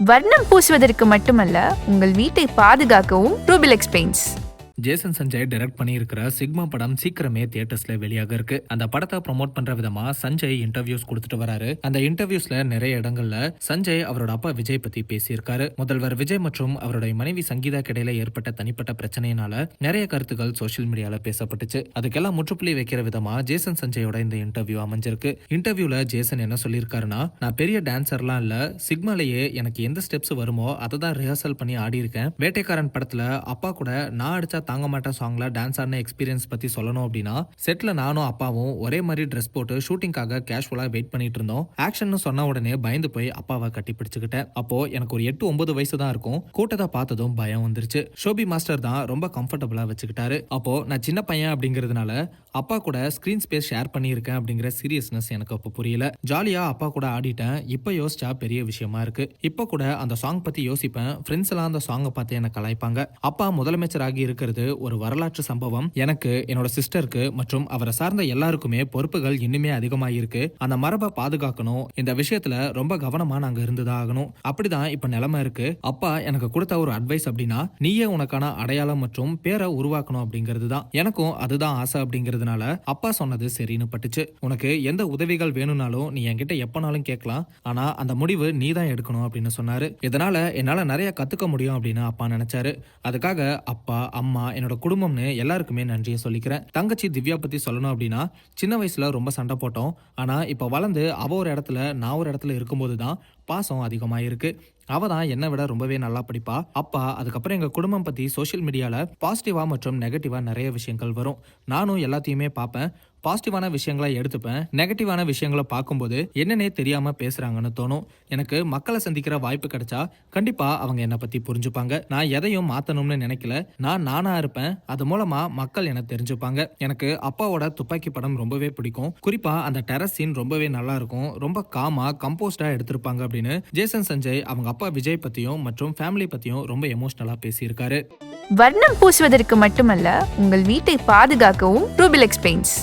வர்ணம் பூசுவதற்கு மட்டுமல்ல, உங்கள் வீட்டை பாதுகாக்கவும் Rubilex paints. Jason Sanjay direct பண்ணியிருக்கிற சிக்மா படம் சீக்கிரமே தியேட்டர்ஸ்ல வெளியாக இருக்கு. அந்த படத்தை ப்ரொமோட் பண்ற விதமா சஞ்சய் இன்டர்வியூஸ் கொடுத்துட்டு வராரு. அந்த இன்டர்வியூஸ்ல நிறைய இடங்கள்ல சஞ்சய் அவரோட அப்பா விஜய் பத்தி பேசியிருக்காரு. முதல்வர் விஜய் மற்றும் அவருடைய மனைவி சங்கீதா இடையில ஏற்பட்ட தனிப்பட்ட பிரச்சனையினால நிறைய கருத்துக்கள் சோசியல் மீடியால பேசப்பட்டுச்சு. அதுக்கெல்லாம் முற்றுப்புள்ளி வைக்கிற விதமா ஜேசன் சஞ்சயோட இந்த இன்டர்வியூ அமைஞ்சிருக்கு. இன்டர்வியூல ஜேசன் என்ன சொல்லியிருக்காருன்னா, நான் பெரிய டான்சர்லாம் இல்ல, சிக்மாலேயே எனக்கு எந்த ஸ்டெப்ஸ் வருமோ அதை தான் ரிஹர்சல் பண்ணி ஆடி இருக்கேன். வேட்டைக்காரன் படத்துல அப்பா கூட நான் அடிச்சா தாங்க மாட்டேன் சாங்ல டான்ஸ் ஆடின எக்ஸ்பீரியன்ஸ் பத்தி சொல்லணும் அப்படின்னா, செட்ல நானும் அப்பாவும் ஒரே மாதிரி ட்ரெஸ் போட்டு ஷூட்டிங்காக கேஷுவலா வெயிட் பண்ணிட்டு இருந்தோம். ஆக்ஷன் சொன்ன உடனே பயந்து போய் அப்பாவை கட்டி பிடிச்சுக்கிட்டேன். அப்போ எனக்கு ஒரு 8-9 வயசு தான் இருக்கும். கூட்டத்தை பார்த்ததும் பயம் வந்துருச்சு. ஷோபி மாஸ்டர் தான் ரொம்ப கம்ஃபர்டபுளா வச்சுக்கிட்டாரு. அப்போ நான் சின்ன பையன் அப்படிங்கிறதுனால அப்பா கூட ஸ்கிரீன் ஸ்பேஸ் ஷேர் பண்ணியிருக்கேன் அப்படிங்கிற சீரியஸ்னஸ் எனக்கு அப்போ புரியல. ஜாலியா அப்பா கூட ஆடிட்டேன். இப்ப யோசிச்சா பெரிய விஷயமா இருக்கு. இப்ப கூட அந்த சாங் பத்தி யோசிப்பேன். ஃப்ரெண்ட்ஸ் எல்லாம் அந்த சாங்கை பார்த்து என்ன கலாய்ப்பாங்க. அப்பா முதலமைச்சராகி இருக்கிறது ஒரு வரலாற்று சம்பவம். எனக்கு, என்னோட சிஸ்டருக்கு மற்றும் அவரை சார்ந்த எல்லாருக்குமே பொறுப்புகள் இன்னுமே அதிகமாயிருக்கு. அந்த மரபை பாதுகாக்கணும். இந்த விஷயத்துல ரொம்ப கவனமா நாங்க இருந்துதான் ஆகணும். அப்படிதான் இப்ப நிலைமை இருக்கு. அப்பா எனக்கு கொடுத்த ஒரு அட்வைஸ் அப்படின்னா, நீயே உனக்கான அடையாளம் மற்றும் பேரை உருவாக்கணும் அப்படிங்கிறது தான். எனக்கும் அதுதான் ஆசை அப்படிங்கிறதுனால அப்பா சொன்னது சரின்னு பட்டுச்சு. உனக்கு எந்த உதவிகள் வேணும்னாலும் நீ என்கிட்ட எப்பனாலும் கேட்கலாம். ஆனா அந்த முடிவு நீ தான் எடுக்கணும் அப்படின்னு சொன்னாரு. இதனால என்னால நிறைய கத்துக்க முடியும் அப்படின்னு அப்பா நினைச்சாரு. அதுக்காக அப்பா, அம்மா, என்னோட குடும்பம்னு எல்லாருக்குமே நன்றியை சொல்லிக்கிறேன். தங்கச்சி திவ்யா பத்தி சொல்லணும் அப்படின்னா, சின்ன வயசுல ரொம்ப சண்டை போட்டோம். ஆனா இப்ப வளர்ந்து அவ ஒரு இடத்துல நான் ஒரு இடத்துல இருக்கும்போது தான் பாசம் அதிகமாயிருக்கு. அவ தான் என்னை விட ரொம்பவே நல்லா படிப்பா. அப்பா அதுக்கப்புறம் எங்க குடும்பம் பத்தி சோசியல் மீடியால பாசிட்டிவா மற்றும் நெகட்டிவா நிறைய விஷயங்கள் வரும். நானும் எல்லாத்தையுமே பார்ப்பேன். பாசிட்டிவான விஷயங்களை எடுத்துப்பேன். நெகட்டிவான விஷயங்களை பார்க்கும்போது என்னன்னே தெரியாம பேசுறாங்கன்னு தோணும். எனக்கு மக்களை சந்திக்கிற வாய்ப்பு கிடைச்சா கண்டிப்பா அவங்க என்னை பத்தி புரிஞ்சுப்பாங்க. நான் எதையும் மாத்தணும்னு நினைக்கல. நான் நானா இருப்பேன். அது மூலமா மக்கள் என்ன தெரிஞ்சுப்பாங்க. எனக்கு அப்பாவோட துப்பாக்கி படம் ரொம்பவே பிடிக்கும். குறிப்பா அந்த டெரஸ் சீன் ரொம்பவே நல்லா இருக்கும். ரொம்ப காமா கம்போஸ்டா எடுத்திருப்பாங்க அப்படின்னு ஜேசன் சஞ்சய் அவங்க அப்பா விஜய் பத்தியும் மற்றும் ஃபேமிலி பத்தியும் ரொம்ப எமோஷனலா பேசியிருக்காரு. வர்ணம் பூசுவதற்கு மட்டுமல்ல, உங்கள் வீட்டை பாதுகாக்கவும் ரூபிலெக்ஸ் பெயிண்ட்ஸ்.